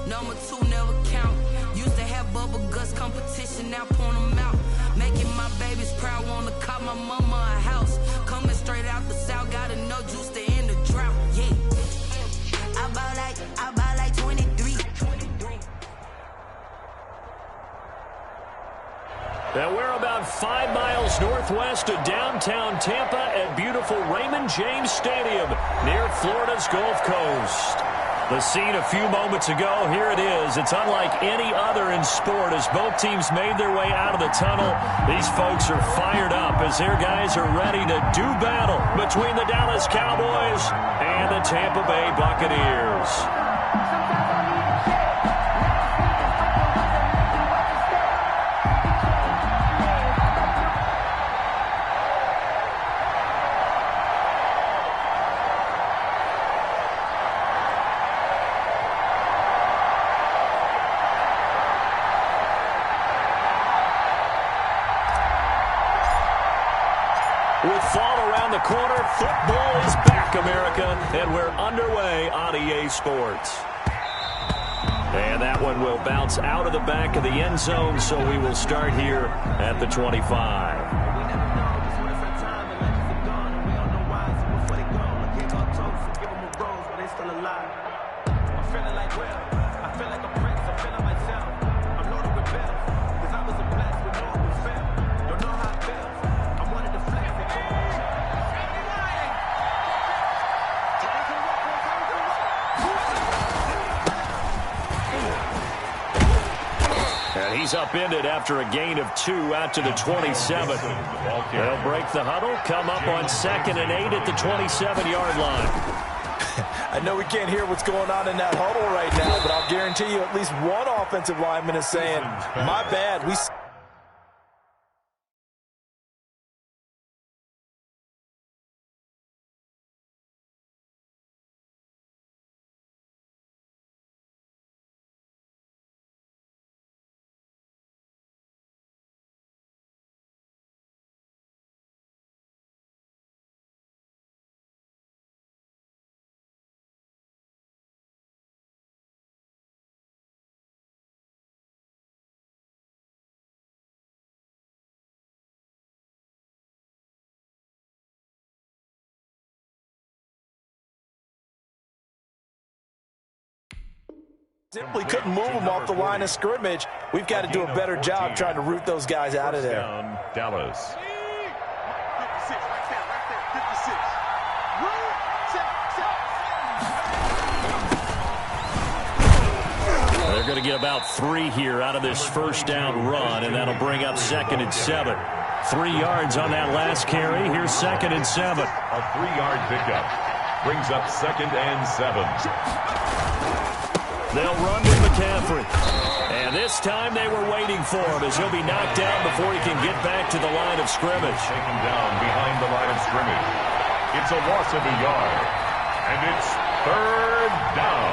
Number 2 never count. Used to have bubble guts competition, now point them out. Making my babies proud, wanna call my mama a house. Coming straight out the south, got enough juice to end the drought. Yeah. I bought like 23. Now we're about 5 miles northwest of downtown Tampa at beautiful Raymond James Stadium near Florida's Gulf Coast. The scene a few moments ago, here it is. It's unlike any other in sport as both teams made their way out of the tunnel. These folks are fired up as their guys are ready to do battle between the Dallas Cowboys and the Tampa Bay Buccaneers. With fall around the corner, football is back, America, and we're underway on EA Sports. And that one will bounce out of the back of the end zone, so we will start here at the 25. He's upended after a gain of 2 out to the 27. They'll break the huddle, come up on 2nd and 8 at the 27-yard line. I know we can't hear what's going on in that huddle right now, but I'll guarantee you at least one offensive lineman is saying, my bad, we... Simply couldn't move them off the line of scrimmage. We've got to do a better job trying to root those guys out of there. Down, Dallas. 56, right there, 56. They're going to get about 3 here out of this first down run, and that'll bring up 2nd and 7. 3 yards on that last carry. Here's 2nd and 7. A 3-yard pickup brings up 2nd and 7. They'll run with McCaffrey. And this time they were waiting for him as he'll be knocked down before he can get back to the line of scrimmage. Taken down behind the line of scrimmage. It's a loss of a yard. And it's 3rd down.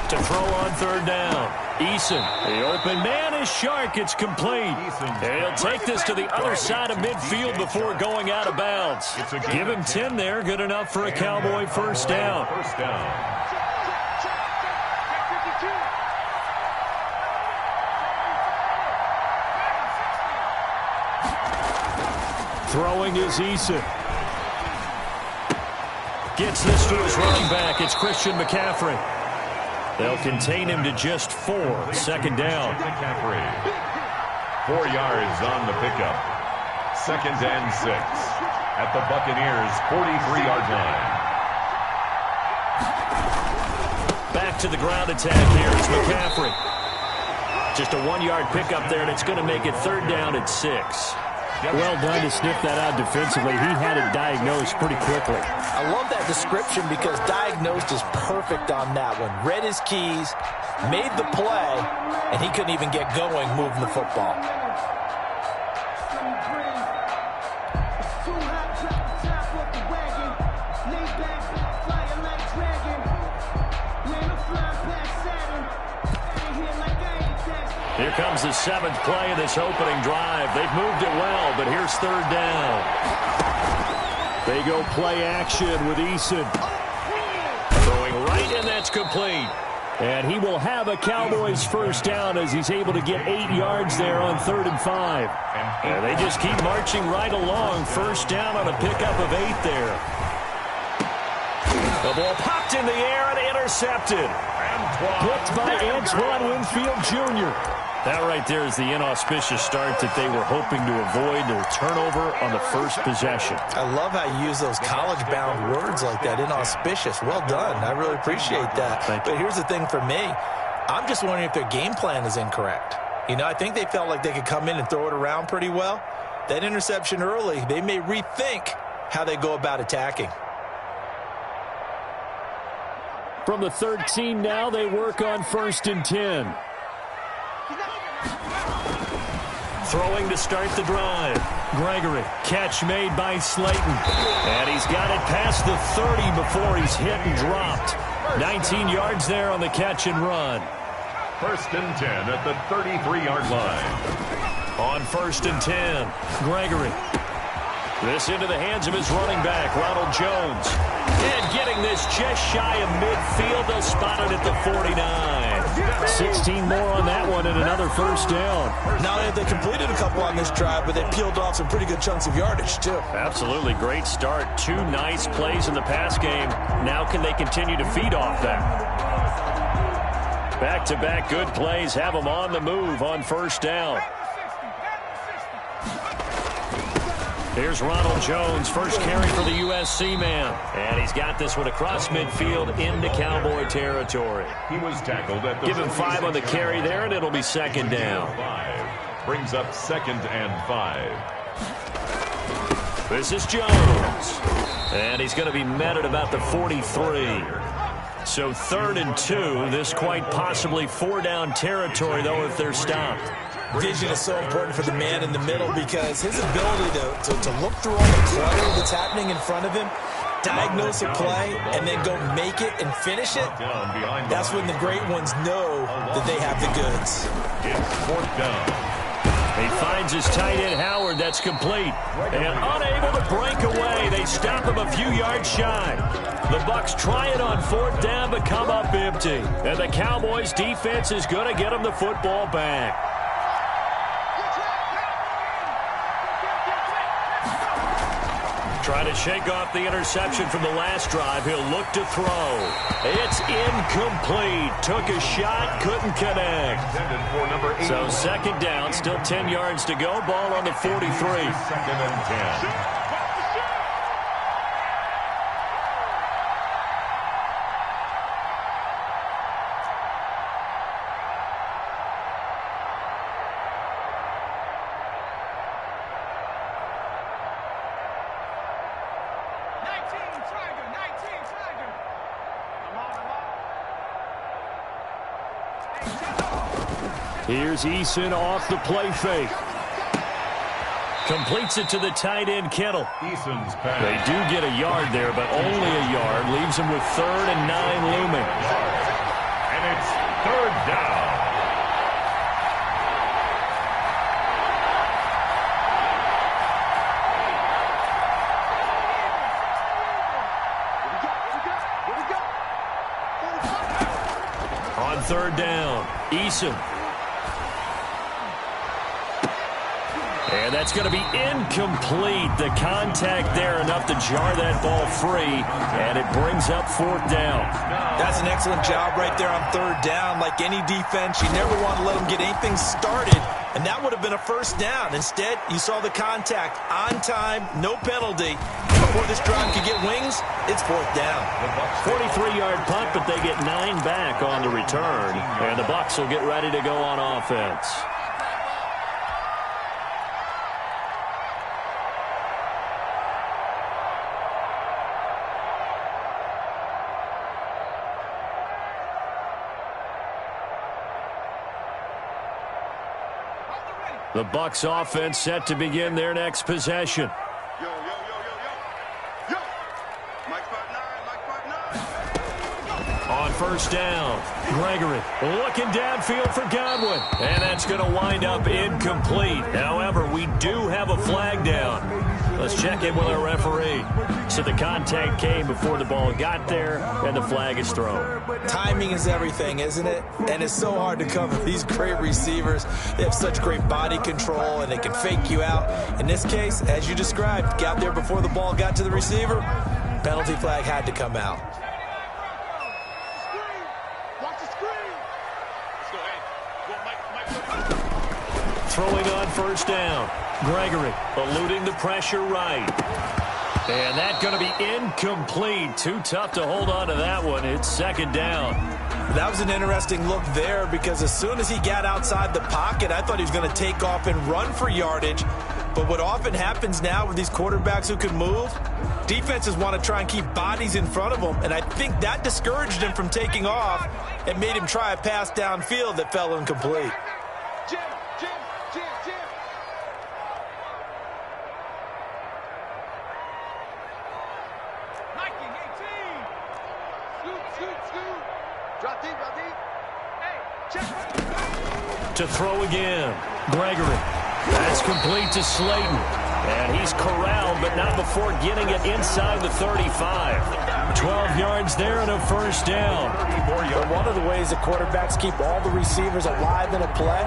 To throw on 3rd down. Eason, the open man is Shark. It's complete. He'll take this to the other side of midfield before going out of bounds. Give him 10 there. Good enough for a Cowboy first down. First down. Throwing is Eason. Gets this to his running back. It's Christian McCaffrey. They'll contain him to just 4. 2nd down. McCaffrey. 4 yards on the pickup. 2nd and 6 at the Buccaneers' 43-yard line. Back to the ground attack here is McCaffrey. Just a 1-yard pickup there, and it's going to make it 3rd down at 6. Well done to sniff that out defensively. He had it diagnosed pretty quickly. I love that description because diagnosed is perfect on that one. Read his keys, made the play, and he couldn't even get going moving the football. Here comes the 7th play of this opening drive. They've moved it well, but here's 3rd down. They go play action with Eason. Throwing right, and that's complete. And he will have a Cowboys first down as he's able to get 8 yards there on 3rd and 5. And they just keep marching right along. First down on a pickup of 8 there. The ball popped in the air and intercepted. Picked by Antoine Winfield Jr. That right there is the inauspicious start that they were hoping to avoid. A turnover on the first possession. I love how you use those college-bound words like that, inauspicious. Well done. I really appreciate that. But here's the thing for me. I'm just wondering if their game plan is incorrect. You know, I think they felt like they could come in and throw it around pretty well. That interception early, they may rethink how they go about attacking. From the 13 now, they work on 1st and 10. Throwing to start the drive. Gregory, catch made by Slayton. And he's got it past the 30 before he's hit and dropped. 19 yards there on the catch and run. 1st and 10 at the 33-yard line. On 1st and 10, Gregory. This into the hands of his running back, Ronald Jones. And getting this just shy of midfield, they'll spot it at the 49. 16 more on that one and another first down. Now they completed a couple on this drive, but they peeled off some pretty good chunks of yardage, too. Absolutely great start. 2 nice plays in the pass game. Now can they continue to feed off that? Back-to-back good plays have them on the move on first down. Here's Ronald Jones, first carry for the USC man. And he's got this one across midfield into Cowboy territory. He was tackled at the... Give him 5 on the carry there, and it'll be 2nd down. 5 brings up 2nd and 5. This is Jones. And he's going to be met at about the 43. So 3rd and 2. This quite possibly 4-down territory, though, if they're stopped. Vision is so important for the man in the middle because his ability to look through all the clutter that's happening in front of him, diagnose a play, and then go make it and finish it, that's when the great ones know that they have the goods. It's 4th down. He finds his tight end, Howard. That's complete. And unable to break away. They stop him a few yards shy. The Bucs try it on 4th down, but come up empty. And the Cowboys' defense is going to get them the football back. Trying to shake off the interception from the last drive. He'll look to throw. It's incomplete. Took a shot, couldn't connect. So 2nd down, still 10 yards to go. Ball on the 43. 2nd and 10. Here's Eason off the play fake. Completes it to the tight end, Kittle. Eason's pass. They do get a yard there, but only a yard. Leaves them with 3rd and 9 looming. And it's 3rd down. On 3rd down, Eason. And that's going to be incomplete. The contact there enough to jar that ball free, and it brings up 4th down. That's an excellent job right there on 3rd down. Like any defense, you never want to let them get anything started, and that would have been a first down. Instead, you saw the contact on time, no penalty. Before this drive could get wings, it's 4th down. 43-yard punt, but they get 9 back on the return, and the Bucs will get ready to go on offense. The Bucs offense set to begin their next possession. Yo, yo, yo, yo, yo. Yo. Mike 5'9", Mike 5'9". On first down. Gregory looking downfield for Godwin. And that's going to wind up incomplete. However, we do have a flag down. Let's check in with our referee. So the contact came before the ball got there, and the flag is thrown. Timing is everything, isn't it? And it's so hard to cover these great receivers. They have such great body control, and they can fake you out. In this case, as you described, got there before the ball got to the receiver. Penalty flag had to come out. Throwing on first down. Gregory eluding the pressure right. And that's going to be incomplete. Too tough to hold on to that one. It's second down. That was an interesting look there because as soon as he got outside the pocket, I thought he was going to take off and run for yardage. But what often happens now with these quarterbacks who can move, defenses want to try and keep bodies in front of them. And I think that discouraged him from taking off and made him try a pass downfield that fell incomplete. Jim. Scoot. Drop deep. Hey, check. To throw again. Gregory. That's complete to Slayton. And he's corralled, but not before getting it inside the 35. 12 yards there and a first down. But one of the ways the quarterbacks keep all the receivers alive in a play,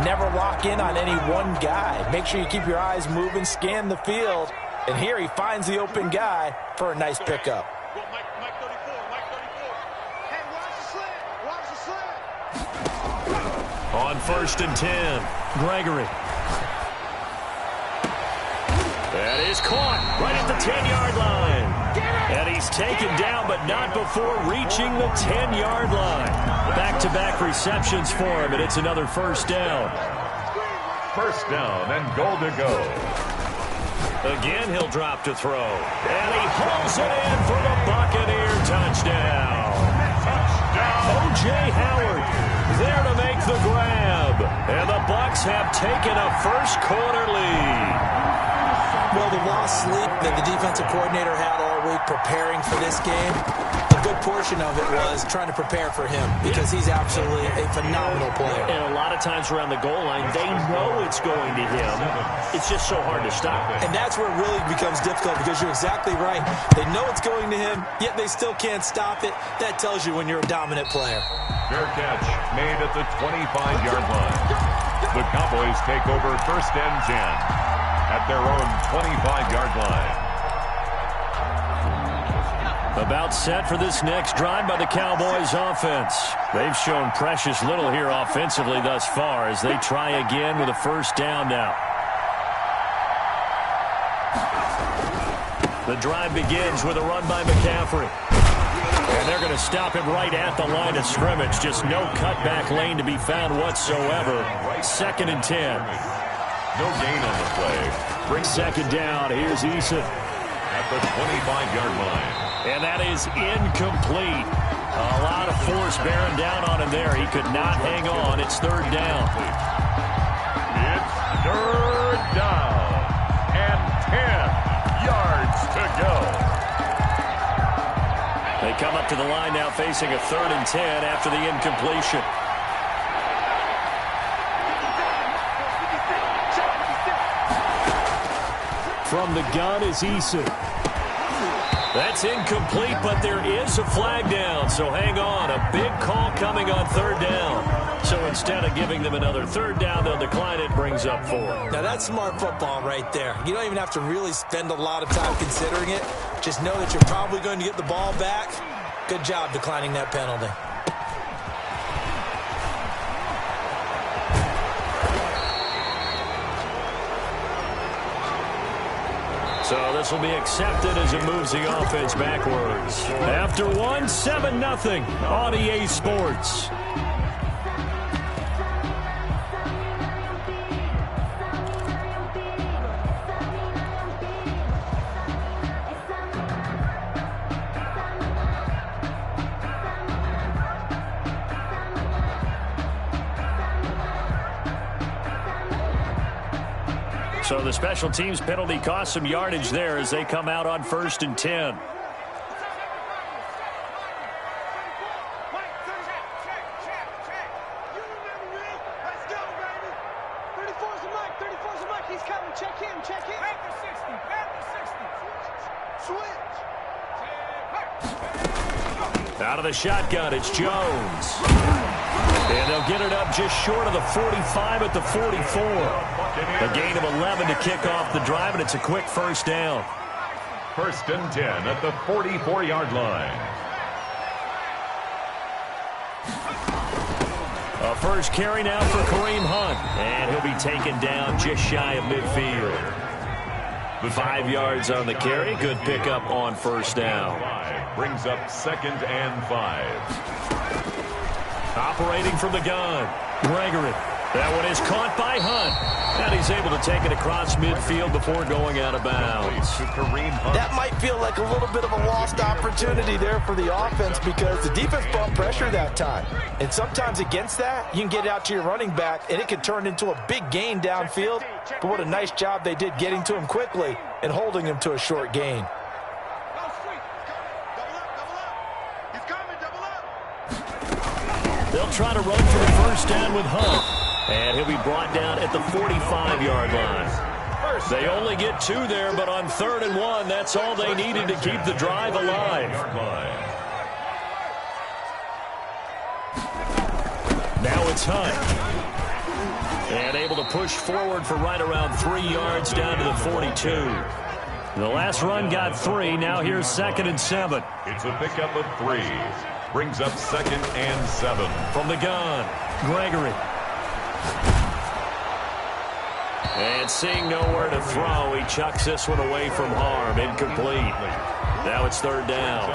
never lock in on any one guy. Make sure you keep your eyes moving, scan the field. And here he finds the open guy for a nice pickup. Mike 34. Hey, watch the slant. On first and 10, Gregory. That is caught right at the 10-yard line. And he's taken down, but not before reaching the 10-yard line. Back-to-back receptions for him, and it's another first down. First down and goal to go. Again, he'll drop to throw. And he hauls it in for the Buccaneer touchdown. O.J. Howard there to make the grab. And the Bucs have taken a first-quarter lead. Well, the lost sleep that the defensive coordinator had all week preparing for this game, a good portion of it was trying to prepare for him because he's absolutely a phenomenal player. And a lot of times around the goal line, they know it's going to him. It's just so hard to stop. And that's where it really becomes difficult because you're exactly right. They know it's going to him, yet they still can't stop it. That tells you when you're a dominant player. Fair catch made at the 25-yard line. The Cowboys take over first and 10 at their own 25-yard line. About set for this next drive by the Cowboys offense. They've shown precious little here offensively thus far as they try again with a first down now. The drive begins with a run by McCaffrey. And they're going to stop him right at the line of scrimmage. Just no cutback lane to be found whatsoever. Second and 10. No gain on the play. Bring second down. Here's Eason. At the 25-yard line. And that is incomplete. A lot of force bearing down on him there. He could not hang on. It's third down. It's third down. And 10 yards to go. They come up to the line now facing a third and 10 after the incompletion. From the gun is Eason. That's incomplete, but there is a flag down, so hang on. A big call coming on third down. So instead of giving them another third down, they'll decline it, brings up 4. Now that's smart football right there. You don't even have to really spend a lot of time considering it. Just know that you're probably going to get the ball back. Good job declining that penalty. So this will be accepted as it moves the offense backwards. After 1, 7-0 on EA Sports. So the special teams penalty cost some yardage there as they come out on first and 10. Out of the shotgun, it's Jones. And they'll get it up just short of the 45 at the 44. A gain of 11 to kick off the drive, and it's a quick first down. 1st and 10 at the 44-yard line. A first carry now for Kareem Hunt. And he'll be taken down just shy of midfield. 5 yards on the carry. Good pickup on first down. Brings up 2nd and 5. Operating from the gun, Gregory. That one is caught by Hunt. And he's able to take it across midfield before going out of bounds. That might feel like a little bit of a lost opportunity there for the offense because the defense brought pressure that time. And sometimes against that, you can get it out to your running back, and it can turn into a big gain downfield. But what a nice job they did getting to him quickly and holding him to a short gain. They'll try to run for the first down with Hunt. And he'll be brought down at the 45-yard line. They only get 2 there, but on 3rd and 1, that's all they needed to keep the drive alive. Now it's Hunt. And able to push forward for right around 3 yards down to the 42. The last run got 3. Now here's 2nd and 7. It's a pickup of 3. Brings up 2nd and 7. From the gun, Gregory. And seeing nowhere to throw, he chucks this one away from harm. Incomplete. Now it's 3rd down.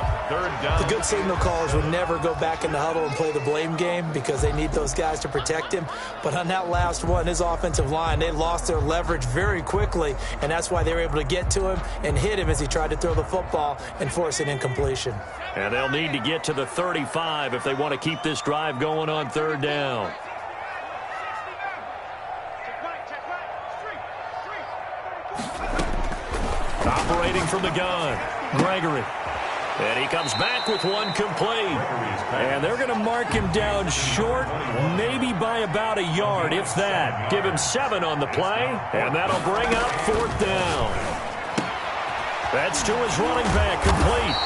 The good signal callers would never go back in the huddle and play the blame game because they need those guys to protect him. But on that last one, his offensive line, they lost their leverage very quickly, and that's why they were able to get to him and hit him as he tried to throw the football and force an incompletion. And they'll need to get to the 35 if they want to keep this drive going on 3rd down. Operating from the gun, Gregory. And he comes back with one complete. And they're going to mark him down short, maybe by about a yard, if that. Give him 7 on the play, and that'll bring up 4th down. That's to his running back, complete.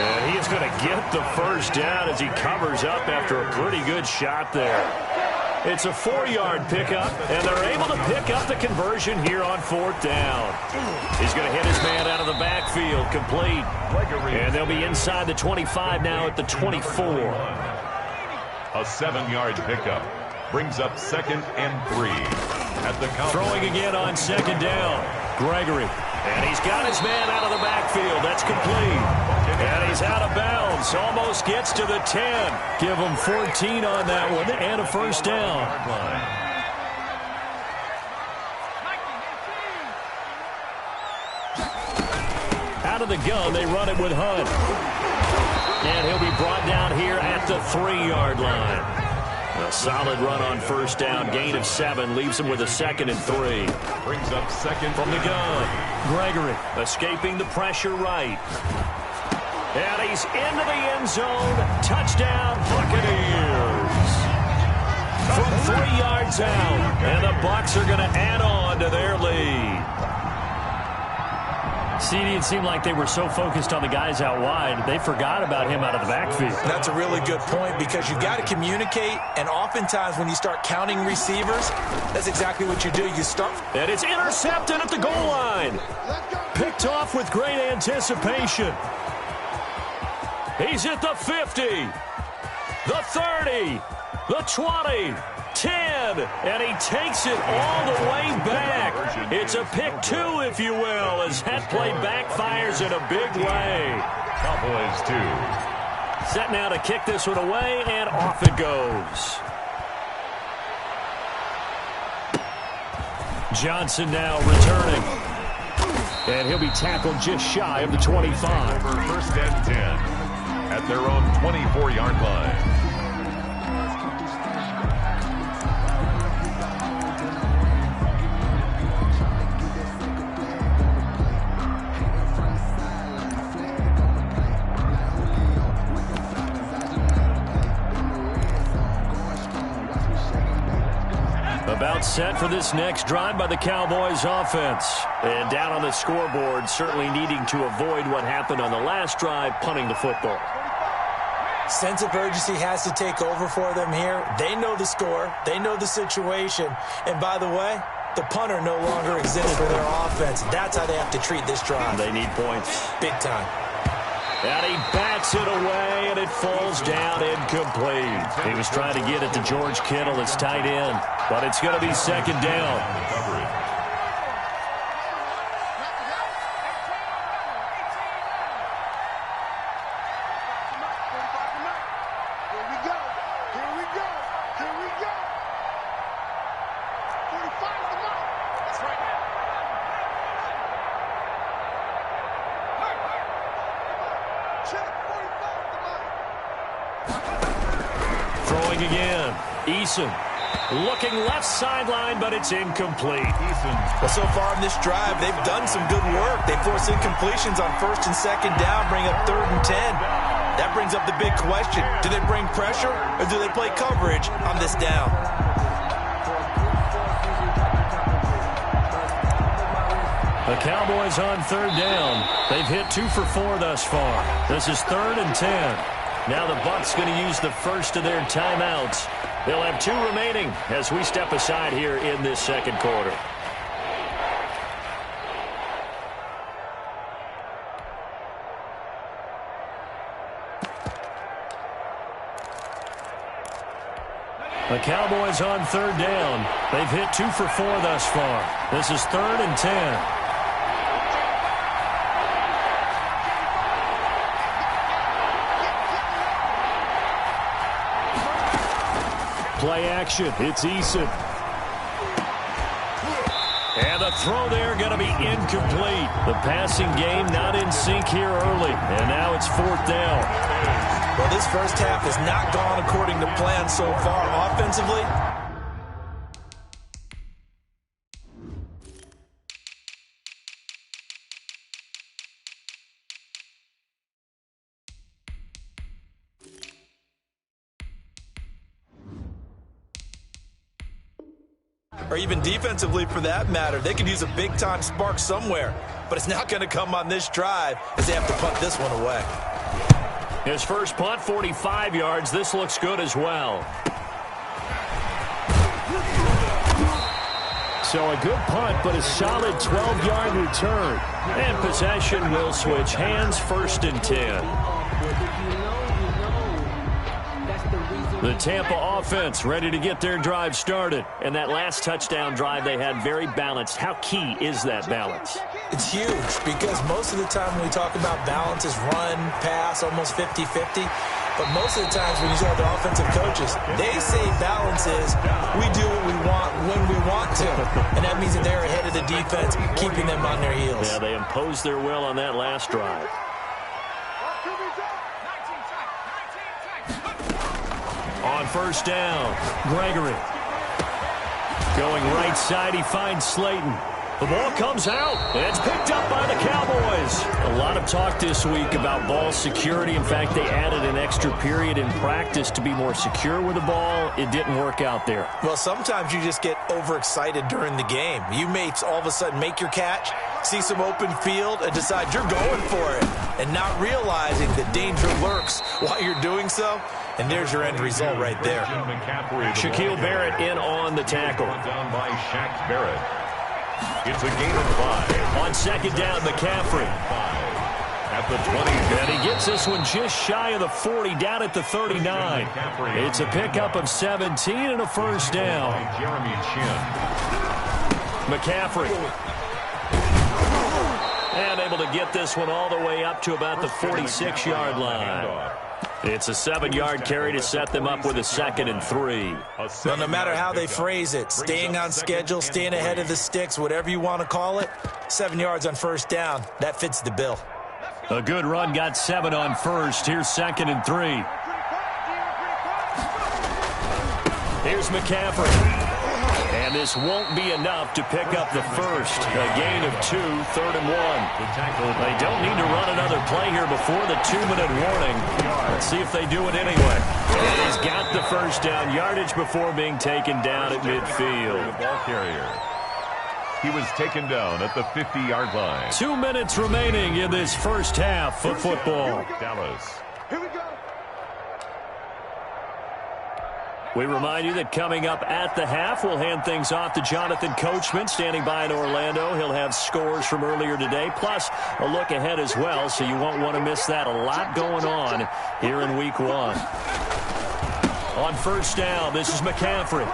And he is going to get the first down as he covers up after a pretty good shot there. It's a 4-yard pickup, and they're able to pick up the conversion here on 4th down. He's going to hit his man out of the backfield, complete. And they'll be inside the 25 now at the 24. A 7-yard pickup. Brings up 2nd and 3. At the count. Throwing again on 2nd down, Gregory. And he's got his man out of the backfield. That's complete. And he's out of bounds. Almost gets to the 10. Give him 14 on that one and a first down. Out of the gun, they run it with Hunt. And he'll be brought down here at the 3-yard line. A solid run on first down. Gain of 7 leaves him with a 2nd and 3. Brings up 2nd from the gun. Gregory escaping the pressure right. And he's into the end zone. Touchdown, Buccaneers. From 3 yards out. And the Bucs are going to add on to their lead. CD, it seemed like they were so focused on the guys out wide, they forgot about him out of the backfield. That's a really good point because you've got to communicate, and oftentimes when you start counting receivers, that's exactly what you do. You start. And it's intercepted at the goal line. Picked off with great anticipation. He's at the 50, the 30, the 20, 10, and he takes it all the way back. It's a pick 2, if you will, as that play backfires in a big way. Cowboys 2. Set now to kick this one away, and off it goes. Johnson now returning. And he'll be tackled just shy of the 25. 1st and 10 at their own 24-yard line. About timeout set for this next drive by the Cowboys offense. And down on the scoreboard, certainly needing to avoid what happened on the last drive, punting the football. Sense of urgency has to take over for them here. They know the score. They know the situation. And by the way, the punter no longer exists for their offense. That's how they have to treat this drive. They need points. Big time. And he bats it away, and it falls down incomplete. He was trying to get it to George Kittle, his tight end, but it's going to be second down. Throwing again. Eason looking left sideline, but it's incomplete. Well, so far in this drive, they've done some good work. They force incompletions on first and second down, bring up 3rd and 10. That brings up the big question. Do they bring pressure, or do they play coverage on this down? The Cowboys on 3rd down. They've hit 2 for 4 thus far. This is 3rd and 10. Now the Bucs going to use the first of their timeouts. They'll have 2 remaining as we step aside here in this second quarter. The Cowboys on 3rd down. They've hit 2 for 4 thus far. This is 3rd and 10. Play action. It's Eason. And the throw there going to be incomplete. The passing game not in sync here early. And now it's 4th down. Well, this first half has not gone according to plan so far offensively. Or even defensively for that matter. They could use a big-time spark somewhere, but it's not going to come on this drive as they have to punt this one away. His first punt, 45 yards. This looks good as well. So a good punt, but a solid 12-yard return. And possession will switch hands, 1st and 10. The Tampa offense ready to get their drive started. And that last touchdown drive they had very balanced. How key is that balance? It's huge because most of the time when we talk about balance is run, pass, almost 50-50. But most of the times when you talk to offensive coaches, they say balance is we do what we want when we want to. And that means that they're ahead of the defense, keeping them on their heels. Yeah, they imposed their will on that last drive. On 1st down, Gregory. Going right side, he finds Slayton. The ball comes out, and it's picked up by the Cowboys. A lot of talk this week about ball security. In fact, they added an extra period in practice to be more secure with the ball. It didn't work out there. Well, sometimes you just get overexcited during the game. You may all of a sudden make your catch, see some open field, and decide you're going for it, and not realizing that danger lurks while you're doing so. And there's your end result right there. Shaquille Barrett in on the tackle. Down by Shaq Barrett. It's a gain of 5. On 2nd down, McCaffrey. At the 20. And he gets this one just shy of the 40, down at the 39. It's a pickup of 17 and a 1st down. Jeremy Chin. McCaffrey. And able to get this one all the way up to about the 46-yard line. It's a 7-yard carry to set them up with a 2nd and 3. Well, no matter how they phrase it, staying on schedule, staying ahead of the sticks, whatever you want to call it, 7 yards on 1st down, that fits the bill. A good run, got 7 on 1st. Here's 2nd and 3. Here's McCaffrey. And And this won't be enough to pick up the first. A gain of 2, 3rd and 1. They don't need to run another play here before the 2-minute warning. Let's see if they do it anyway. And he's got the first down, yardage before being taken down at midfield. Ball carrier. He was taken down at the 50-yard line. 2 minutes remaining in this first half of football. Dallas. Here we go. We remind you that coming up at the half, we'll hand things off to Jonathan Coachman, standing by in Orlando. He'll have scores from earlier today, plus a look ahead as well, so you won't want to miss that. A lot going on here in Week 1. On first down, this is McCaffrey.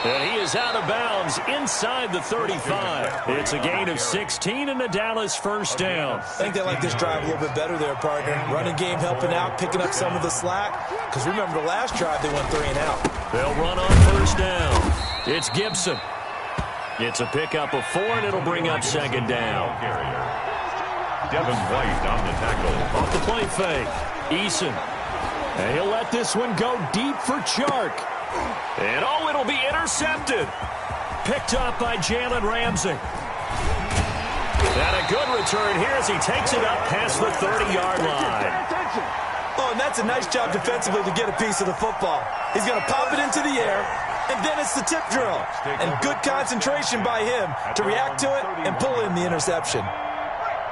And he is out of bounds inside the 35. It's a gain of 16 and a Dallas first down. I think they like this drive a little bit better there, partner. Running game helping out, picking up some of the slack. Because remember, the last drive they went 3 and out. They'll run on first down. It's Gibson. It's a pickup of 4, and it'll bring up second down. Devin White on the tackle. Off the play fake. Eason. And he'll let this one go deep for Chark. And, oh, it'll be intercepted. Picked up by Jalen Ramsey. And a good return here as he takes it up past the 30-yard line. Oh, and that's a nice job defensively to get a piece of the football. He's going to pop it into the air, and then it's the tip drill. And good concentration by him to react to it and pull in the interception.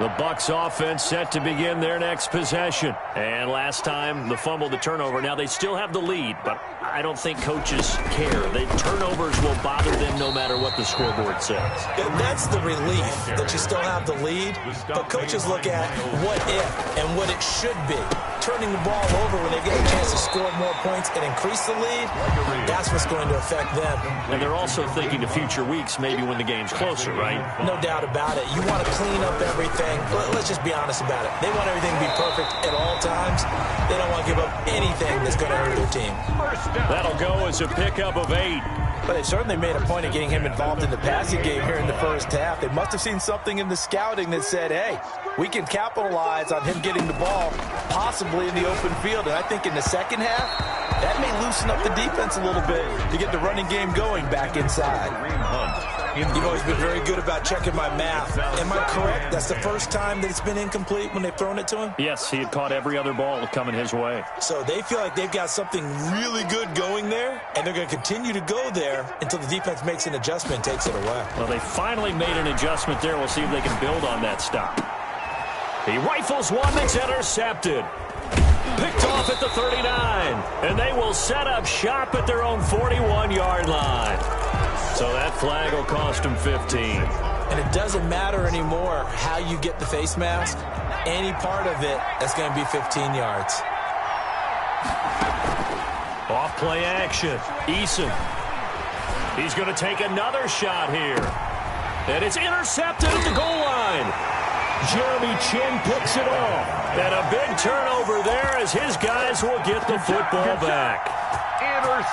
The Bucs offense set to begin their next possession. And last time, the fumble, the turnover. Now they still have the lead, but I don't think coaches care. The turnovers will bother them no matter what the scoreboard says. That's the relief that you still have the lead. But coaches look at what if and what it should be. Turning the ball over when they get a chance to score more points and increase the lead, that's what's going to affect them. And they're also thinking to future weeks, maybe when the game's closer, right? No doubt about it. You want to clean up everything. Let's just be honest about it. They want everything to be perfect at all times. They don't want to give up anything that's going to hurt their team. That'll go as a pickup of 8. But they certainly made a point of getting him involved in the passing game here in the first half. They must have seen something in the scouting that said, hey, we can capitalize on him getting the ball possibly in the open field. And I think in the second half, that may loosen up the defense a little bit to get the running game going back inside. You've always been very good about checking my math. Am I correct? That's the first time that it's been incomplete when they've thrown it to him? Yes, he had caught every other ball coming his way. So they feel like they've got something really good going there, and they're going to continue to go there until the defense makes an adjustment and takes it away. Well, they finally made an adjustment there. We'll see if they can build on that stop. He rifles one that's intercepted. Picked off at the 39. And they will set up shop at their own 41-yard line. So that flag will cost him 15. And it doesn't matter anymore how you get the face mask. Any part of it, that's going to be 15 yards. Off play action. Eason. He's going to take another shot here. And it's intercepted at the goal line. Jeremy Chinn picks it off. And a big turnover there as his guys will get the football back.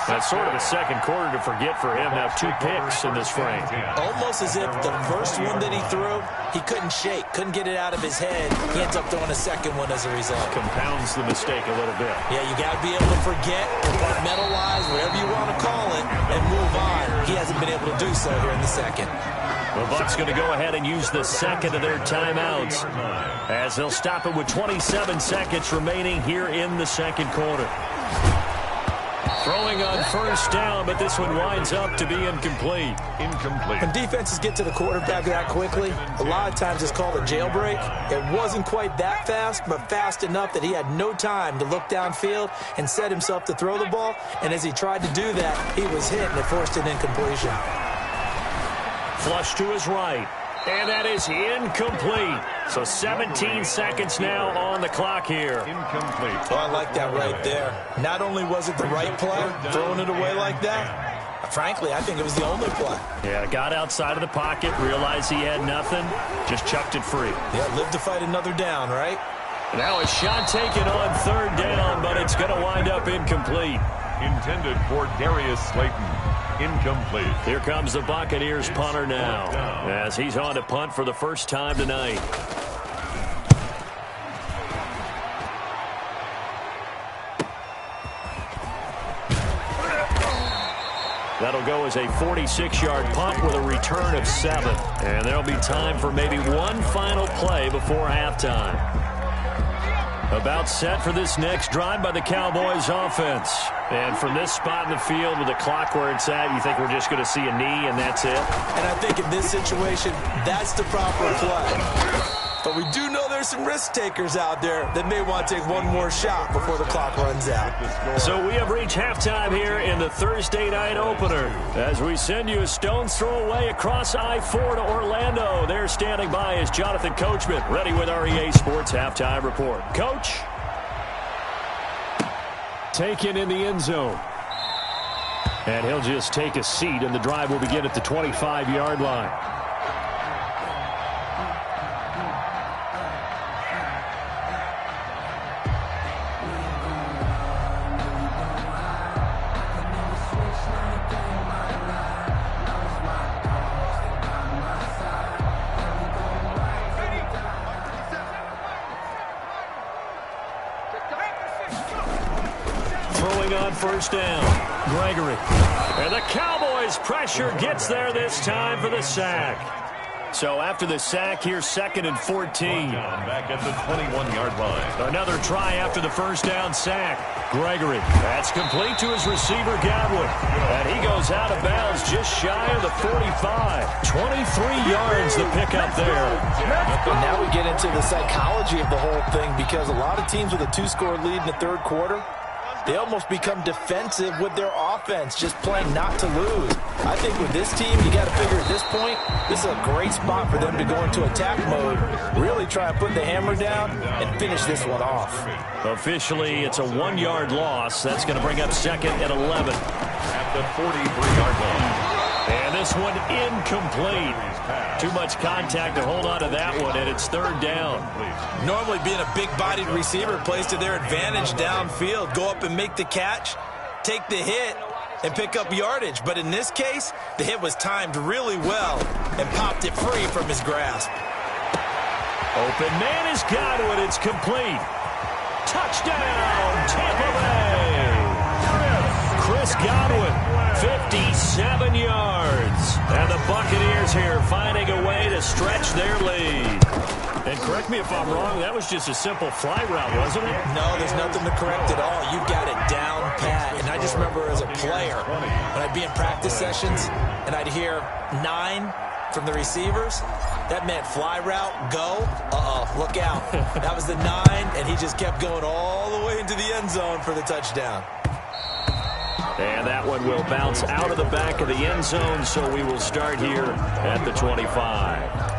That's sort of a second quarter to forget for him. Now 2 picks in this frame. Almost as if the first one that he threw, he couldn't shake, couldn't get it out of his head. He ends up throwing a second one as a result. Compounds the mistake a little bit. Yeah, you got to be able to forget, compartmentalize, whatever you want to call it, and move on. He hasn't been able to do so here in the second. The Bucs going to go ahead and use the second of their timeouts as they'll stop it with 27 seconds remaining here in the second quarter. Throwing on first down, but this one winds up to be incomplete. When defenses get to the quarterback that quickly, a lot of times it's called a jailbreak. It wasn't quite that fast, but fast enough that he had no time to look downfield and set himself to throw the ball. And as he tried to do that, he was hit and it forced an incompletion. Flush to his right. And that is incomplete. So 17 seconds now on the clock here. Incomplete. Oh, I like that right there. Not only was it the right play, throwing it away like that, frankly, I think it was the only play. Yeah, got outside of the pocket, realized he had nothing, just chucked it free. Yeah, live to fight another down, right? Now a shot taken on third down, but it's going to wind up incomplete. Intended for Darius Slayton. Incomplete. Here comes the Buccaneers punter now as he's on to punt for the first time tonight. That'll go as a 46-yard punt with a return of 7. And there'll be time for maybe one final play before halftime. About set for this next drive by the Cowboys offense. And from this spot in the field with the clock where it's at, you think we're just going to see a knee and that's it? And I think in this situation, that's the proper play. But we do know there's some risk takers out there that may want to take one more shot before the clock runs out. So we have reached halftime here in the Thursday night opener as we send you a stone's throw away across I-4 to Orlando. There standing by is Jonathan Coachman, ready with our EA Sports Halftime Report. Coach. Taken in the end zone. And he'll just take a seat, and the drive will begin at the 25-yard line. First down, Gregory. And the Cowboys' pressure gets there this time for the sack. So after the sack, here's 2nd and 14. Back at the 21-yard line. Another try after the first down sack. Gregory, that's complete to his receiver, Godwin. And he goes out of bounds just shy of the 45. 23 yards the pickup there. And now we get into the psychology of the whole thing, because a lot of teams with a 2-score lead in the third quarter, they almost become defensive with their offense, just playing not to lose. I think with this team, you got to figure at this point, this is a great spot for them to go into attack mode, really try and put the hammer down and finish this one off. Officially, it's a 1-yard loss. That's going to bring up 2nd and 11. At the 43-yard line. And this one incomplete. Too much contact to hold on to that one, and it's 3rd down. Normally being a big-bodied receiver plays to their advantage downfield. Go up and make the catch, take the hit, and pick up yardage. But in this case, the hit was timed really well and popped it free from his grasp. Open man is Godwin. It's complete. Touchdown, Tampa Bay. Chris Godwin, 57 yards. And the Buccaneers here finding a way to stretch their lead. And correct me if I'm wrong, that was just a simple fly route, wasn't it? No, there's nothing to correct at all. You got it down pat. And I just remember as a player, when I'd be in practice sessions and I'd hear 9 from the receivers, that meant fly route, go, look out. That was the 9, and he just kept going all the way into the end zone for the touchdown. And that one will bounce out of the back of the end zone, so we will start here at the 25.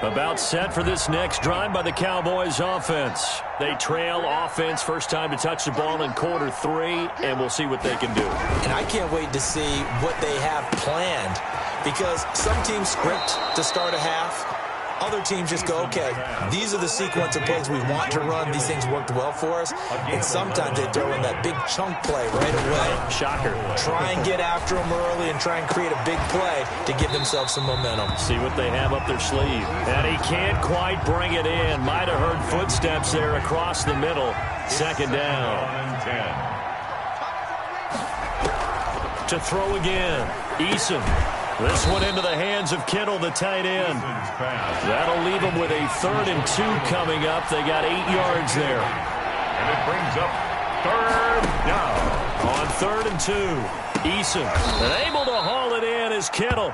About set for this next drive by the Cowboys offense. They trail offense, first time to touch the ball in quarter 3, and we'll see what they can do. And I can't wait to see what they have planned, because some teams script to start a half. Other teams just go, okay, these are the sequence of plays we want to run. These things worked well for us. And sometimes they throw in that big chunk play right away. Shocker. Try and get after them early and try and create a big play to give themselves some momentum. See what they have up their sleeve. And he can't quite bring it in. Might have heard footsteps there across the middle. 2nd down. To throw again. Eason. This one into the hands of Kittle, the tight end. That'll leave them with a 3rd and 2 coming up. They got 8 yards there. And it brings up 3rd down. On 3rd and 2, Eason, and able to haul it in is Kittle.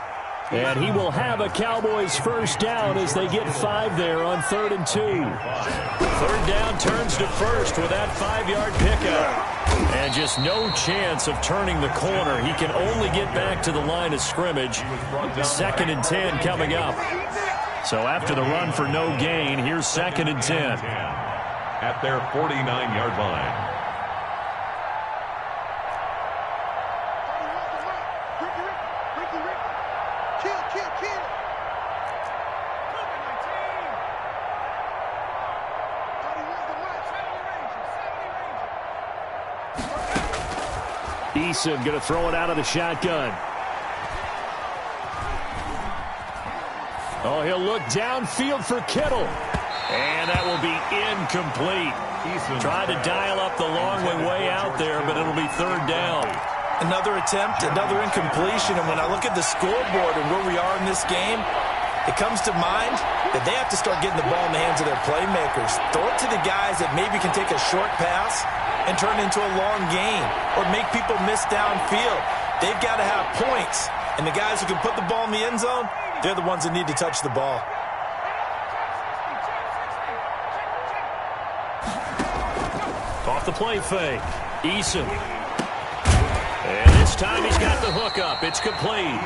And he will have a Cowboys first down as they get 5 there on 3rd and 2. 3rd down turns to first with that 5-yard pickup. And just no chance of turning the corner. He can only get back to the line of scrimmage. 2nd and 10 coming up. So after the run for no gain, here's 2nd and 10. At their 49-yard line. Eason going to throw it out of the shotgun. Oh, he'll look downfield for Kittle. And that will be incomplete. Tried to dial up the long way out there, but it'll be third down. Another attempt, another incompletion. And when I look at the scoreboard and where we are in this game, it comes to mind that they have to start getting the ball in the hands of their playmakers. Throw it to the guys that maybe can take a short pass and turn it into a long gain or make people miss downfield. They've got to have points. And the guys who can put the ball in the end zone, they're the ones that need to touch the ball. Off the play fake. Eason. And this time he's got the hook up. It's complete.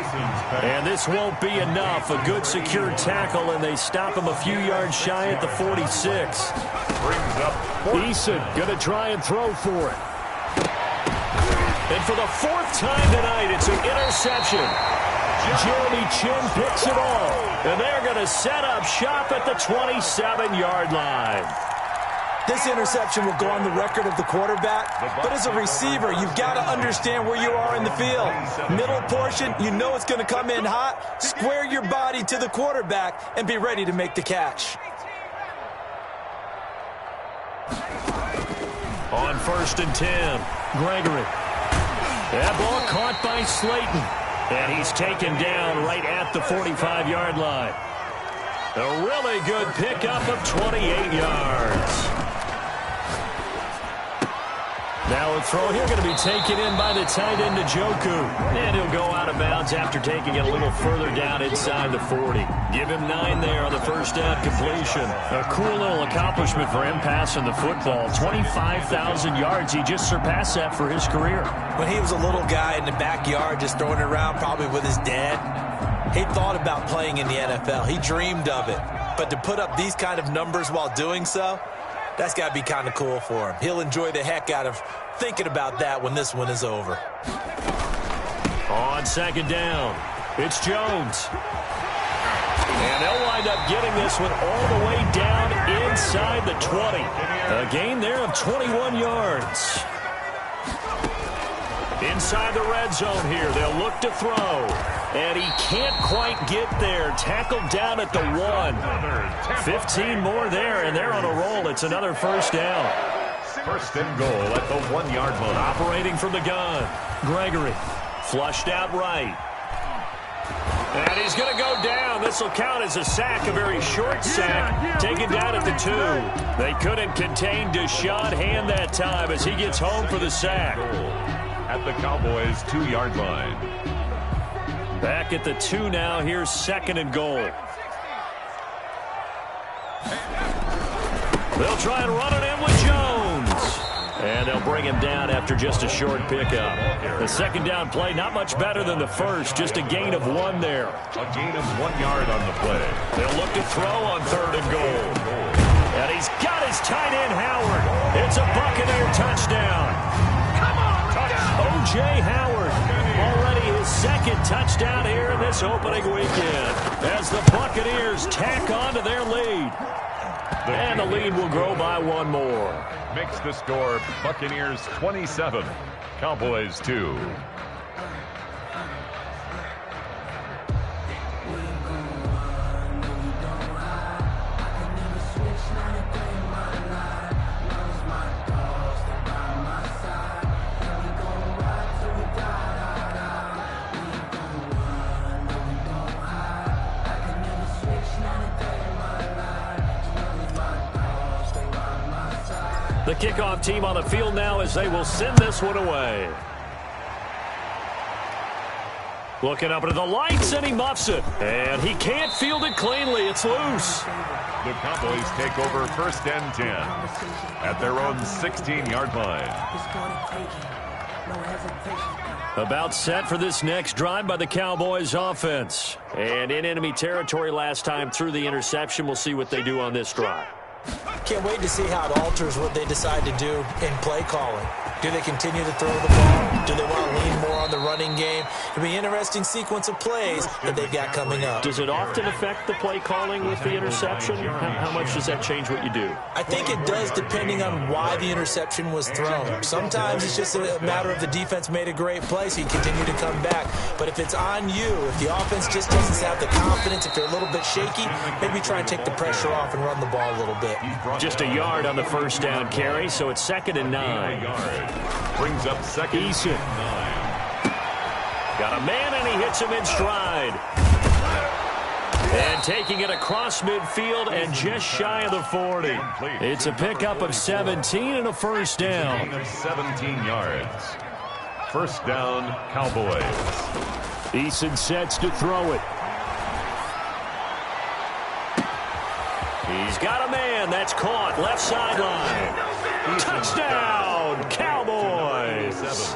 And this won't be enough. A good secure tackle, and they stop him a few yards shy at the 46. Eason going to try and throw for it. And for the fourth time tonight, it's an interception. Jeremy Chinn picks it all. And they're going to set up shop at the 27-yard line. This interception will go on the record of the quarterback, but as a receiver, you've got to understand where you are in the field. Middle portion, you know it's going to come in hot. Square your body to the quarterback and be ready to make the catch. On 1st and 10, Gregory. That ball caught by Slayton, and he's taken down right at the 45-yard line. A really good pickup of 28 yards. Now a throw here going to be taken in by the tight end, Njoku. And he'll go out of bounds after taking it a little further down inside the 40. Give him 9 there on the first down completion. A cool little accomplishment for him passing the football. 25,000 yards. He just surpassed that for his career. When he was a little guy in the backyard just throwing it around probably with his dad, he thought about playing in the NFL. He dreamed of it. But to put up these kind of numbers while doing so, that's got to be kind of cool for him. He'll enjoy the heck out of thinking about that when this one is over. On 2nd down, it's Jones. And they'll wind up getting this one all the way down inside the 20. A gain there of 21 yards. Inside the red zone here, they'll look to throw. And he can't quite get there. Tackled down at the 1. 15 more there, and they're on a roll. It's another first down. 1st and goal at the 1-yard line. Operating from the gun, Gregory. Flushed out right. And he's going to go down. This will count as a sack, a very short sack. Taken down at the 2. They couldn't contain Deshaun Hand that time as he gets home for the sack. At the Cowboys' 2-yard line. Back at the 2 now. Here's 2nd and goal. They'll try and run it in with Jones. And they'll bring him down after just a short pickup. The 2nd down play, not much better than the first. Just a gain of 1 there. A gain of 1 yard on the play. They'll look to throw on 3rd and goal. And he's got his tight end, Howard. It's a Buccaneer touchdown. O.J. Howard, already his 2nd touchdown here in this opening weekend as the Buccaneers tack on to their lead. And the lead will grow by 1 more. Makes the score Buccaneers 27, Cowboys 2. The kickoff team on the field now as they will send this one away. Looking up into the lights, and he muffs it. And he can't field it cleanly. It's loose. The Cowboys take over 1st and 10 at their own 16-yard line. About set for this next drive by the Cowboys offense. And in enemy territory last time through the interception. We'll see what they do on this drive. Can't wait to see how it alters what they decide to do in play calling. Do they continue to throw the ball? Do they want to lean more on the running game? It'll be an interesting sequence of plays that they've got coming up. Does it often affect the play calling with the interception? How much does that change what you do? I think it does, depending on why the interception was thrown. Sometimes it's just a matter of the defense made a great play, so you continue to come back. But if it's on you, if the offense just doesn't have the confidence, if they're a little bit shaky, maybe try and take the pressure off and run the ball a little bit. Just a yard on the first down carry, so it's 2nd and 9. Brings up 2nd Eason. and 9. Got a man, and he hits him in stride. And taking it across midfield and just shy of the 40. It's a pickup of 17 and a first down. 17 yards. First down, Cowboys. Eason sets to throw it. He's got a man. That's caught. Left sideline. Touchdown, Cowboys.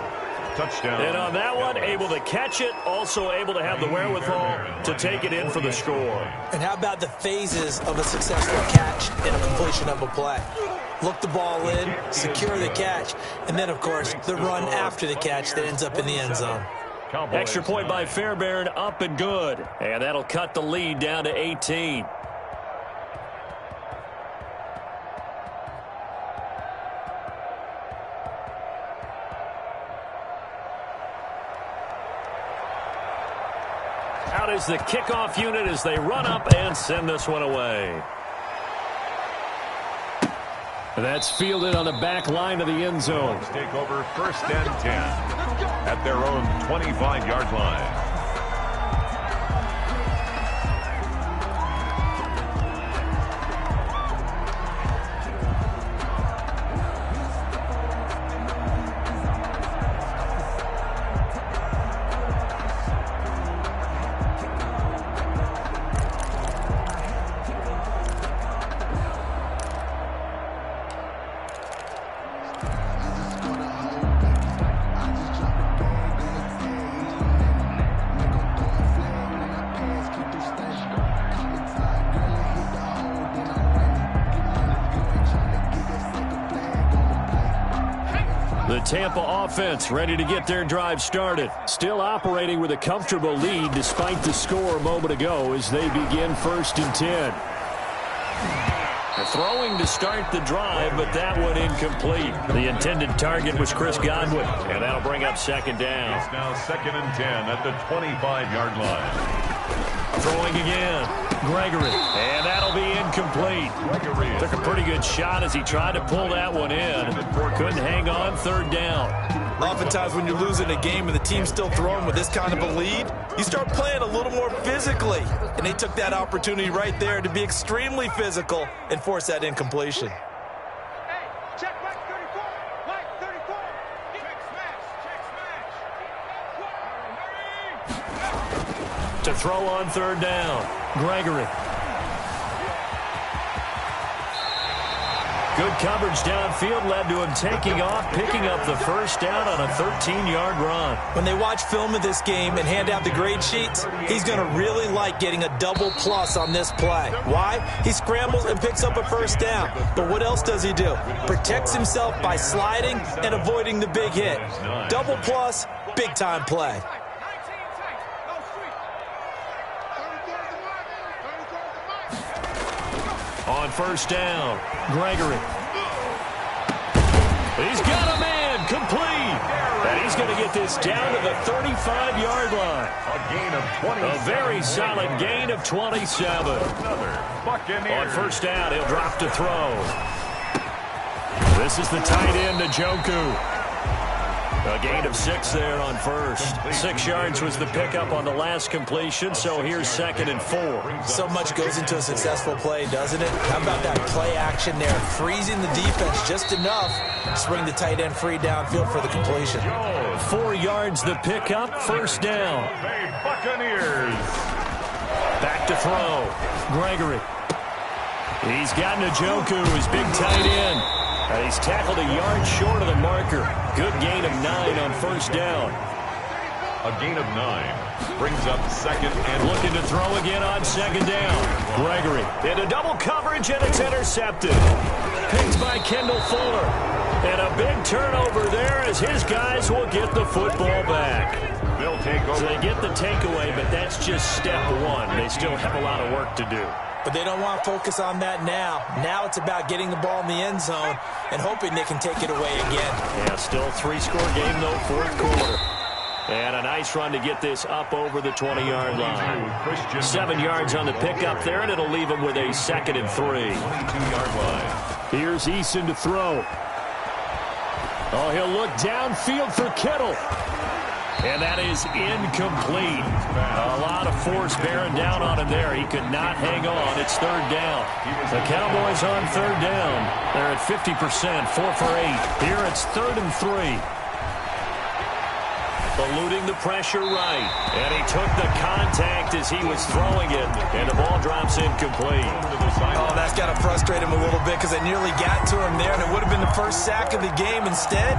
Touchdown. And on that one, able to catch it, also able to have the wherewithal to take it in for the score. And how about the phases of a successful catch and a completion of a play? Look the ball in, secure the catch, and then, of course, the run after the catch that ends up in the end zone. Extra point by Fairbairn, up and good. And that'll cut the lead down to 18. Out is the kickoff unit as they run up and send this one away. That's fielded on the back line of the end zone. Take over 1st and 10 at their own 25-yard line. The Tampa offense ready to get their drive started. Still operating with a comfortable lead despite the score a moment ago as they begin 1st and 10. They're throwing to start the drive, but that one incomplete. The intended target was Chris Godwin, and that'll bring up 2nd down. It's now 2nd and 10 at the 25-yard line. Throwing again. Gregory. And that'll be incomplete. Took a pretty good shot as he tried to pull that one in. Couldn't hang on. 3rd down. Oftentimes when you're losing a game and the team's still throwing with this kind of a lead, you start playing a little more physically. And they took that opportunity right there to be extremely physical and force that incompletion. Check right 34. Right 34. Check smash. To throw on 3rd down. Gregory. Good coverage downfield led to him taking off, picking up the first down on a 13-yard run. When they watch film of this game and hand out the grade sheets, he's going to really like getting a double plus on this play. Why? He scrambles and picks up a first down. But what else does he do? Protects himself by sliding and avoiding the big hit. Double plus, big-time play. On 1st down, Gregory. He's got a man, complete. And he's going to get this down to the 35-yard line. A gain of 27. A very solid gain of 27. On 1st down, he'll drop to throw. This is the tight end, Njoku. A gain of 6 there on 1st. 6 yards was the pickup on the last completion, so here's 2nd and 4. So much goes into a successful play, doesn't it? How about that play action there? Freezing the defense just enough to bring the tight end free downfield for the completion. 4 yards the pickup, 1st down. Bay Buccaneers. Back to throw. Gregory. He's got Njoku, his big tight end. And he's tackled a yard short of the marker. Good gain of 9 on 1st down. A gain of 9 brings up second and looking to throw again on second down. Gregory into double coverage, and it's intercepted. Picked by Kendall Fuller. And a big turnover there as his guys will get the football back. they'll take over. So they get the takeaway, but that's just step one. They still have a lot of work to do. But they don't want to focus on that now. Now it's about getting the ball in the end zone and hoping they can take it away again. Yeah, still 3-score game, though, fourth quarter. And a nice run to get this up over the 20-yard line. 7 yards on the pickup there, and it'll leave him with a 2nd and 3. 22-yard line. Here's Eason to throw. Oh, he'll look downfield for Kittle. And that is incomplete. A lot of force bearing down on him there. He could not hang on. It's 3rd down. The Cowboys on 3rd down. They're at 50%, 4 for 8. Here it's 3rd and 3. Eluding the pressure right. And he took the contact as he was throwing it. And the ball drops incomplete. Oh, that's got to frustrate him a little bit because they nearly got to him there, and it would have been the first sack of the game. Instead,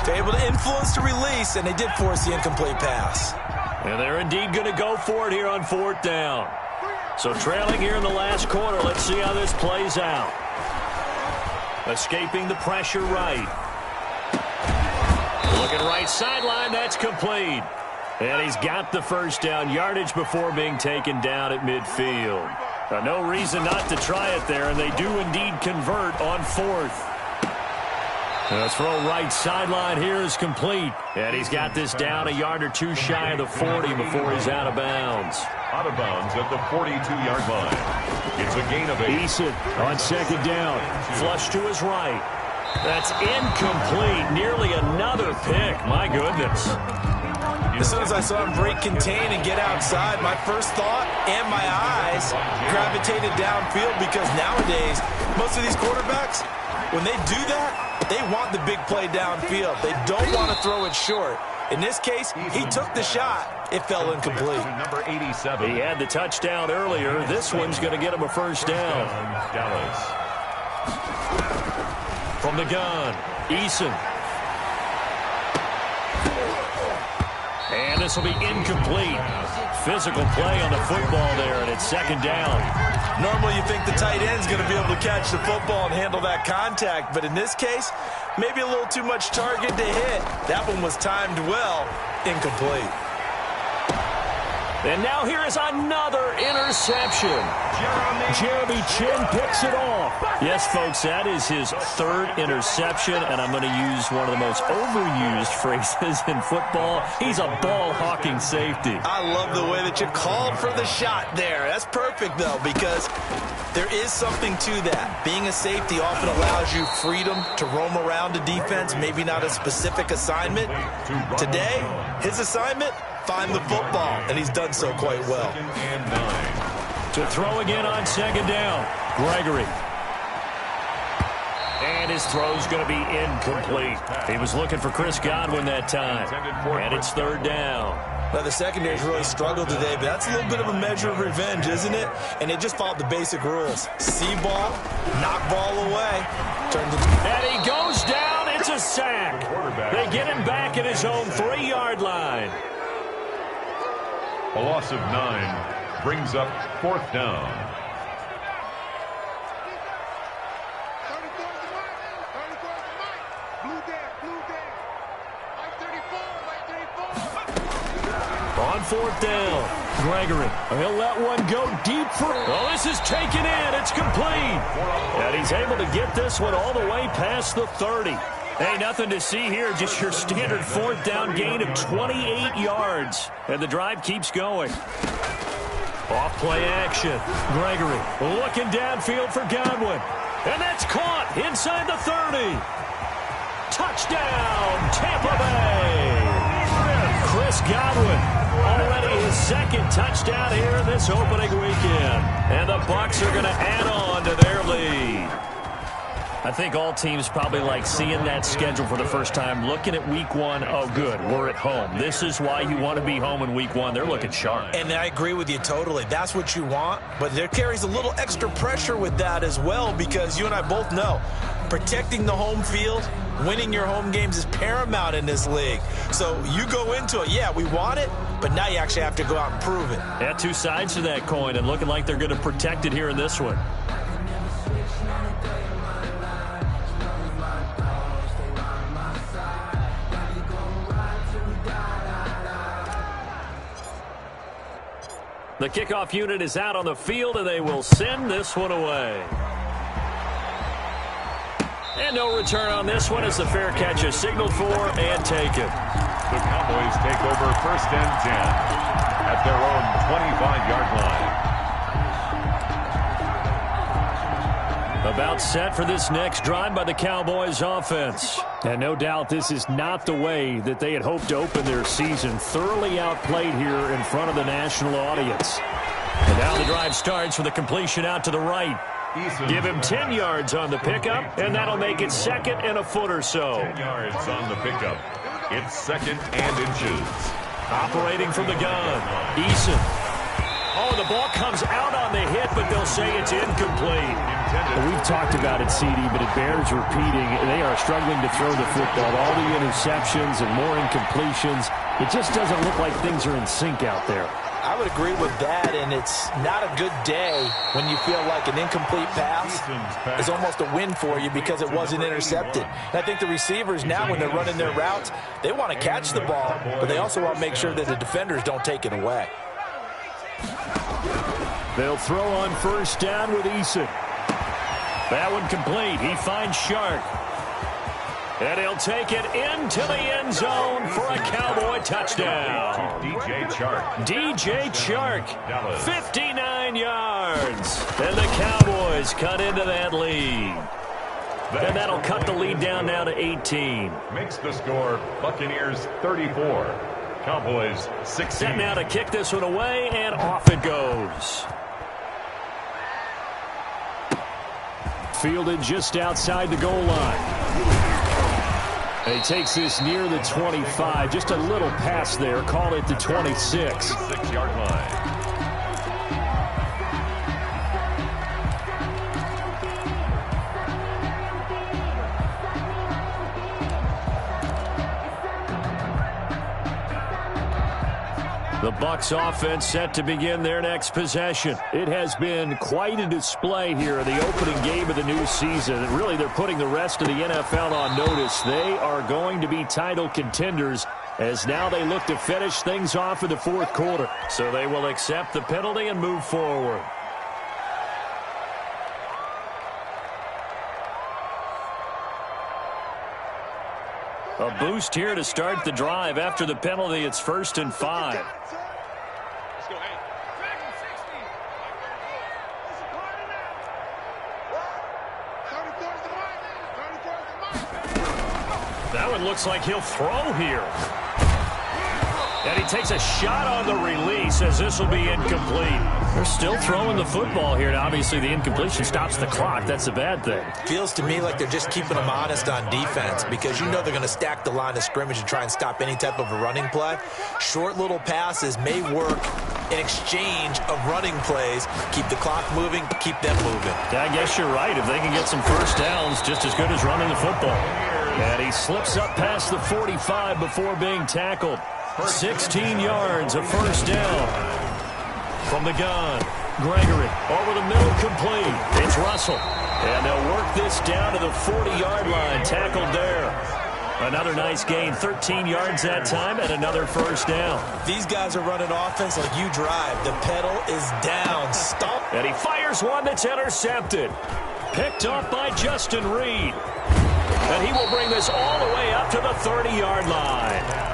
they're able to influence the release, and they did force the incomplete pass. And they're indeed going to go for it here on 4th down. So trailing here in the last quarter. Let's see how this plays out. Escaping the pressure right. Looking right sideline, that's complete. And he's got the first down, yardage before being taken down at midfield. No reason not to try it there, and they do indeed convert on 4th. The throw right sideline here is complete. And he's got this down a yard or two shy of the 40 before he's out of bounds. Out of bounds at the 42-yard line. It's a gain of 8. Eason on 2nd down. Flush to his right. That's incomplete. Nearly another pick. My goodness. As soon as I saw him break contain and get outside, my first thought and my eyes gravitated downfield because nowadays, most of these quarterbacks, when they do that, they want the big play downfield. They don't want to throw it short. In this case, he took the shot. It fell incomplete. Number 87. He had the touchdown earlier. This one's going to get him a first down. Dallas. From the gun, Eason. And this will be incomplete. Physical play on the football there, and it's 2nd down. Normally you think the tight end's going to be able to catch the football and handle that contact, but in this case, maybe a little too much target to hit. That one was timed well, incomplete. And now here is another interception. Jeremy Chinn picks it off. Yes, folks, that is his 3rd interception, and I'm going to use one of the most overused phrases in football. He's a ball-hawking safety. I love the way that you called for the shot there. That's perfect, though, because there is something to that. Being a safety often allows you freedom to roam around a defense, maybe not a specific assignment. Today, his assignment, find the football, and he's done so quite well. To throw again on 2nd down, Gregory. And his throw's going to be incomplete. He was looking for Chris Godwin that time. And it's 3rd down. Now, the secondary's really struggled today, but that's a little bit of a measure of revenge, isn't it? And they just followed the basic rules. See ball, knock ball away. And he goes down. It's a sack. They get him back at his own 3-yard line. A loss of 9 brings up 4th down. On 4th down, Gregory. He'll let one go deep for... Oh, this is taken in. It's complete. And he's able to get this one all the way past the 30. Hey, nothing to see here. Just your standard 4th down gain of 28 yards. And the drive keeps going. Off-play action. Gregory looking downfield for Godwin. And that's caught inside the 30. Touchdown, Tampa Bay. Chris Godwin, already his 2nd touchdown here this opening weekend. And the Bucs are going to add on to their lead. I think all teams probably like seeing that schedule for the first time, looking at week 1. Oh, good, we're at home. This is why you want to be home in week 1. They're looking sharp. And I agree with you totally. That's what you want. But there carries a little extra pressure with that as well because you and I both know protecting the home field, winning your home games is paramount in this league. So you go into it, yeah, we want it, but now you actually have to go out and prove it. Yeah, two sides to that coin, and looking like they're going to protect it here in this one. The kickoff unit is out on the field, and they will send this one away. And no return on this one as the fair catch is signaled for and taken. The Cowboys take over 1st and 10 at their own 25-yard line. About set for this next drive by the Cowboys offense. And no doubt this is not the way that they had hoped to open their season. Thoroughly outplayed here in front of the national audience. And now the drive starts with a completion out to the right. Give him 10 yards on the pickup, and that'll make it 2nd and a foot or so. 10 yards on the pickup. It's 2nd and inches. Operating from the gun, Eason. Oh, the ball comes out on the hit, but they'll say it's incomplete. We've talked about it, CD, but it bears repeating. They are struggling to throw the football. All the interceptions and more incompletions. It just doesn't look like things are in sync out there. I would agree with that, and it's not a good day when you feel like an incomplete pass is almost a win for you because it wasn't intercepted. And I think the receivers now, when they're running their routes, they want to catch the ball, but they also want to make sure that the defenders don't take it away. They'll throw on 1st down with Eason. That one complete. He finds Shark. And he'll take it into the end zone for a Cowboy touchdown. DJ Chark. DJ Chark, 59 yards. And the Cowboys cut into that lead. And that'll cut the lead down now to 18. Makes the score Buccaneers 34. Cowboys 16. Set now to kick this one away, and off it goes. Fielded just outside the goal line. He takes this near the 25. Just a little pass there. Call it the 26. 6-yard line. The Bucs offense set to begin their next possession. It has been quite a display here in the opening game of the new season. And really, they're putting the rest of the NFL on notice. They are going to be title contenders as now they look to finish things off in the 4th quarter. So they will accept the penalty and move forward. A boost here to start the drive. After the penalty, it's 1st and 5. That one looks like he'll throw here. And he takes a shot on the release as this will be incomplete. They're still throwing the football here. Now, obviously, the incompletion stops the clock. That's a bad thing. Feels to me like they're just keeping them honest on defense because you know they're going to stack the line of scrimmage and try and stop any type of a running play. Short little passes may work in exchange of running plays. Keep the clock moving, keep them moving. I guess you're right. If they can get some 1st downs, just as good as running the football. And he slips up past the 45 before being tackled. 16 yards, a 1st down. From the gun, Gregory over the middle, complete. It's Russell. And they'll work this down to the 40-yard line, tackled there. Another nice gain, 13 yards that time, and another 1st down. These guys are running offense like you drive. The pedal is down. Stop. And he fires one that's intercepted. Picked off by Justin Reed. And he will bring this all the way up to the 30-yard line.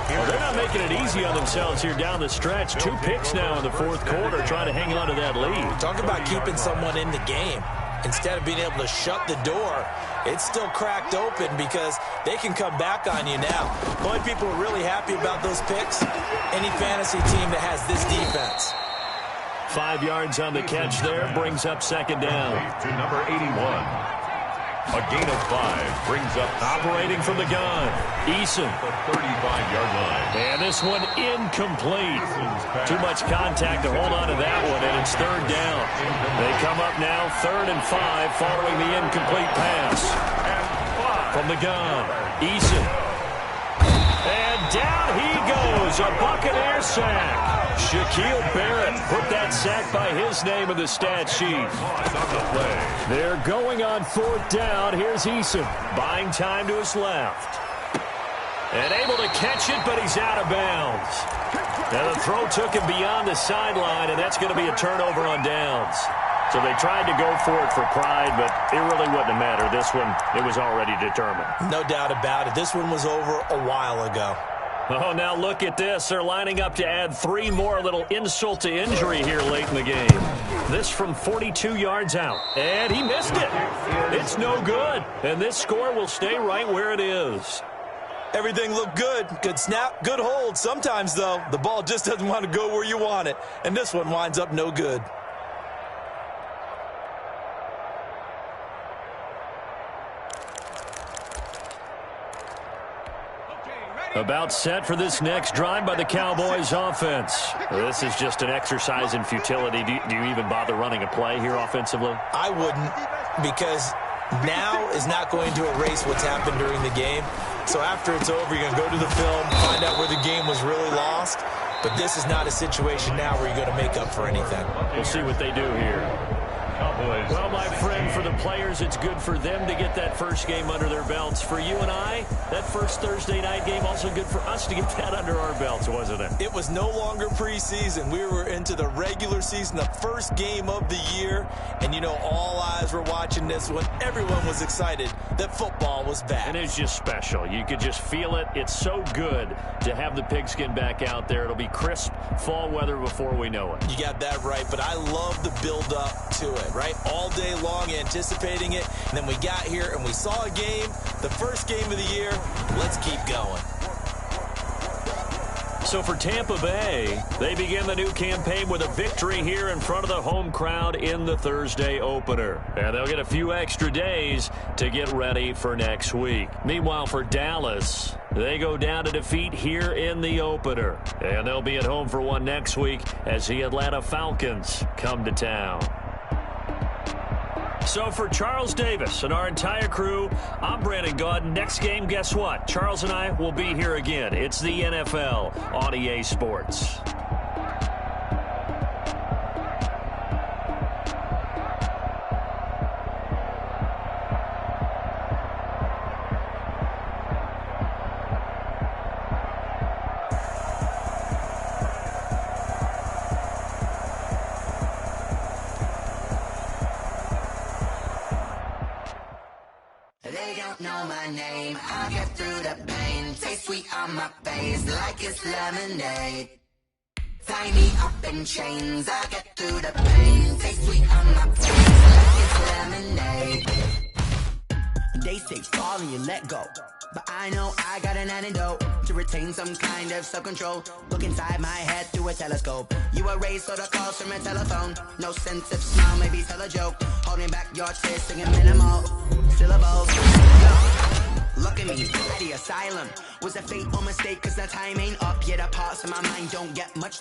Well, they're not making it easy on themselves here down the stretch. 2 picks now in the 4th quarter trying to hang on to that lead. Talk about keeping someone in the game. Instead of being able to shut the door, it's still cracked open because they can come back on you now. The only people who are really happy about those picks, any fantasy team that has this defense. 5 yards on the catch there, brings up 2nd down. To number 81. A gain of 5 brings up operating from the gun. Eason. The 35-yard line. And this one incomplete. Too much contact to hold on to that one, and it's third down. They come up now 3rd and 5 following the incomplete pass. From the gun, Eason. And down he goes, a Buccaneer sack. Shaquille Barrett put that sack by his name in the stat sheet. They're going on 4th down. Here's Eason, buying time to his left. And able to catch it, but he's out of bounds. Now the throw took him beyond the sideline, and that's going to be a turnover on downs. So they tried to go for it for pride, but it really wouldn't have mattered. This one, it was already determined. No doubt about it. This one was over a while ago. Oh, now look at this. They're lining up to add 3 more, little insult to injury here late in the game. This from 42 yards out. And he missed it. It's no good. And this score will stay right where it is. Everything looked good. Good snap, good hold. Sometimes, though, the ball just doesn't want to go where you want it. And this one winds up no good. About set for this next drive by the Cowboys offense. This is just an exercise in futility. Do you even bother running a play here offensively? I wouldn't, because now is not going to erase what's happened during the game. So after it's over, you're going to go to the film, find out where the game was really lost. But this is not a situation now where you're going to make up for anything. We'll see what they do here. Well, my friend, for the players, it's good for them to get that first game under their belts. For you and I, that first Thursday night game, also good for us to get that under our belts, wasn't it? It was no longer preseason. We were into the regular season, the first game of the year. And, you know, all eyes were watching this one. Everyone was excited that football was back. And it's just special. You could just feel it. It's so good to have the pigskin back out there. It'll be crisp fall weather before we know it. You got that right, but I love the build-up to it, right? All day long anticipating it, and then we got here and we saw a game, the first game of the year. Let's keep going. So for Tampa Bay, they begin the new campaign with a victory here in front of the home crowd in the Thursday opener. And they'll get a few extra days to get ready for next week. Meanwhile, for Dallas, they go down to defeat here in the opener. And they'll be at home for one next week as the Atlanta Falcons come to town. So for Charles Davis and our entire crew, I'm Brandon Gaudin. Next game, guess what? Charles and I will be here again. It's the NFL on EA Sports. Know my name, I'll get through the pain. Taste sweet on my face like it's lemonade. Tie me up in chains, I'll get through the pain. Taste sweet on my face like it's lemonade. They say fall and you let go, but I know I got an antidote to retain some kind of self-control. Look inside my head through a telescope. You erase all the calls from a telephone. No sense of smile, maybe tell a joke. Holding back your tears, singing minimal syllables. Look at me, at the asylum. Was a fate or mistake, cause the time ain't up yet. The parts of my mind don't get much